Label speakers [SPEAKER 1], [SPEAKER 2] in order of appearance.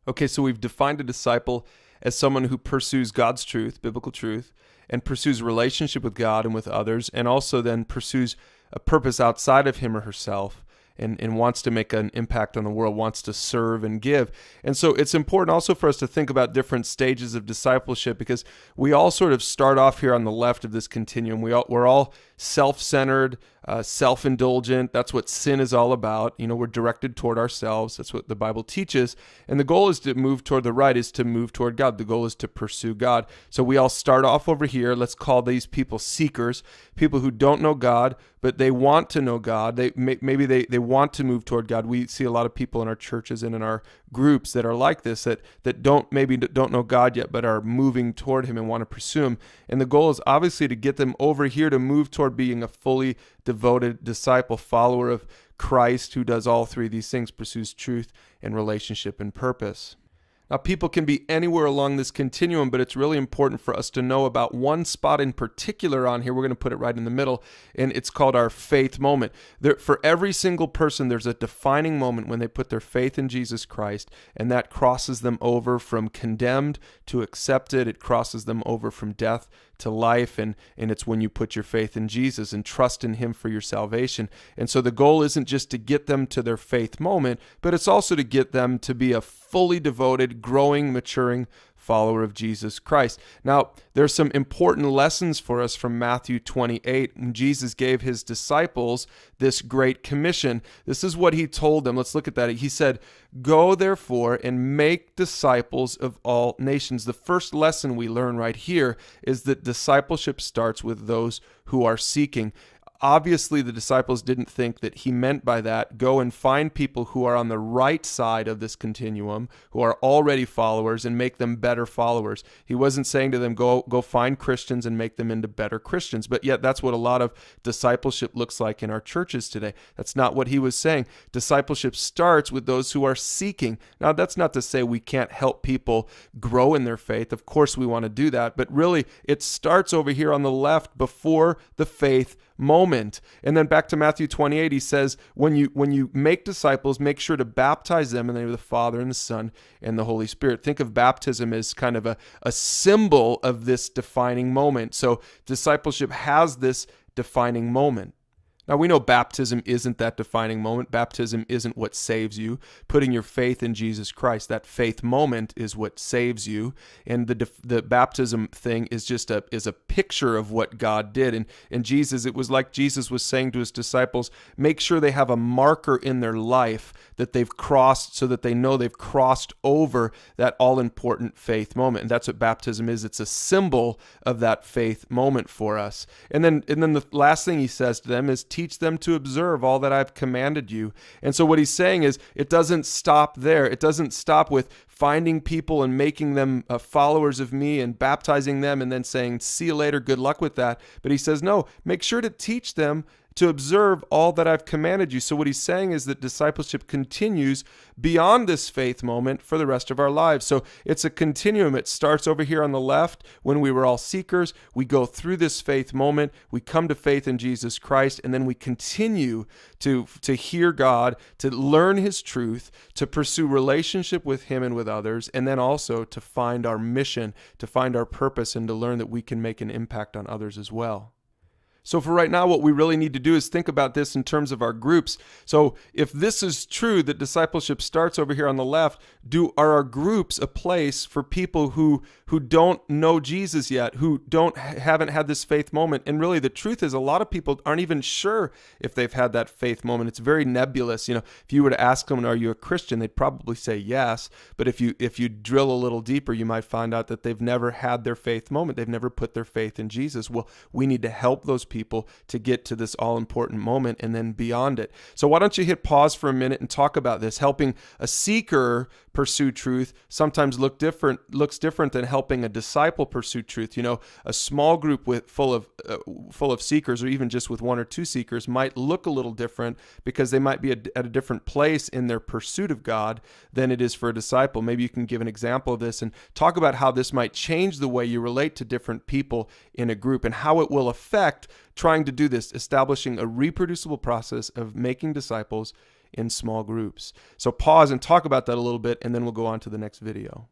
[SPEAKER 1] Okay, so we've defined a disciple as someone who pursues God's truth, biblical truth, and pursues relationship with God and with others, and also then pursues a purpose outside of him or herself and wants to make an impact on the world, wants to serve and give. And so it's important also for us to think about different stages of discipleship because we all sort of start off here on the left of this continuum. We're all self-centered, self-indulgent. That's what sin is all about. We're directed toward ourselves. That's what the Bible teaches. And the goal is to move toward the right, is to move toward God. The goal is to pursue God. So we all start off over here. Let's call these people seekers, people who don't know God, but they want to know God. Maybe they want to move toward God. We see a lot of people in our churches and in our groups that are like this, that don't know God yet, but are moving toward him and want to pursue him. And the goal is obviously to get them over here to move toward being a fully devoted disciple, follower of Christ, who does all three of these things, pursues truth and relationship and purpose. Now, people can be anywhere along this continuum, but it's really important for us to know about one spot in particular on here. We're going to put it right in the middle, and it's called our faith moment. For every single person, there's a defining moment when they put their faith in Jesus Christ, and that crosses them over from condemned to accepted. It crosses them over from death to life, and it's when you put your faith in Jesus and trust in him for your salvation. And so the goal isn't just to get them to their faith moment, but it's also to get them to be a fully devoted, growing, maturing follower of Jesus Christ. Now, there's some important lessons for us from Matthew 28 when Jesus gave his disciples this great commission. This is what he told them. Let's look at that. He said, "Go therefore and make disciples of all nations." The first lesson we learn right here is that discipleship starts with those who are seeking. Obviously, the disciples didn't think that he meant by that, go and find people who are on the right side of this continuum, who are already followers, and make them better followers. He wasn't saying to them, go find Christians and make them into better Christians. But yet that's what a lot of discipleship looks like in our churches today. That's not what he was saying. Discipleship starts with those who are seeking. Now, that's not to say we can't help people grow in their faith. Of course, we want to do that. But really, it starts over here on the left before the faith moment. And then back to Matthew 28, he says, when you make disciples, make sure to baptize them in the name of the Father and the Son and the Holy Spirit. Think of baptism as kind of a symbol of this defining moment. So discipleship has this defining moment. Now, we know baptism isn't that defining moment. Baptism isn't what saves you. Putting your faith in Jesus Christ, that faith moment is what saves you. And the baptism thing is just a picture of what God did. And Jesus, it was like Jesus was saying to his disciples, make sure they have a marker in their life that they've crossed so that they know they've crossed over that all-important faith moment. And that's what baptism is. It's a symbol of that faith moment for us. And then the last thing he says to them is, teach them to observe all that I've commanded you. And so what he's saying is it doesn't stop there. It doesn't stop with finding people and making them followers of me and baptizing them and then saying, see you later, good luck with that. But he says, no, make sure to teach them to observe all that I've commanded you. So what he's saying is that discipleship continues beyond this faith moment for the rest of our lives. So it's a continuum. It starts over here on the left when we were all seekers. We go through this faith moment. We come to faith in Jesus Christ, and then we continue to hear God, to learn his truth, to pursue relationship with him and with others, and then also to find our mission, to find our purpose, and to learn that we can make an impact on others as well. So for right now, what we really need to do is think about this in terms of our groups. So if this is true, that discipleship starts over here on the left, are our groups a place for people who don't know Jesus yet, who haven't had this faith moment? And really the truth is a lot of people aren't even sure if they've had that faith moment. It's very nebulous. If you were to ask them, are you a Christian? They'd probably say yes. But if you drill a little deeper, you might find out that they've never had their faith moment. They've never put their faith in Jesus. Well, we need to help those people to get to this all-important moment and then beyond it. So why don't you hit pause for a minute and talk about this? Helping a seeker pursue truth sometimes looks different than helping a disciple pursue truth. A small group full of seekers, or even just with one or two seekers, might look a little different because they might be at a different place in their pursuit of God than it is for a disciple. Maybe you can give an example of this and talk about how this might change the way you relate to different people in a group and how it will affect trying to do this, establishing a reproducible process of making disciples in small groups. So pause and talk about that a little bit, and then we'll go on to the next video.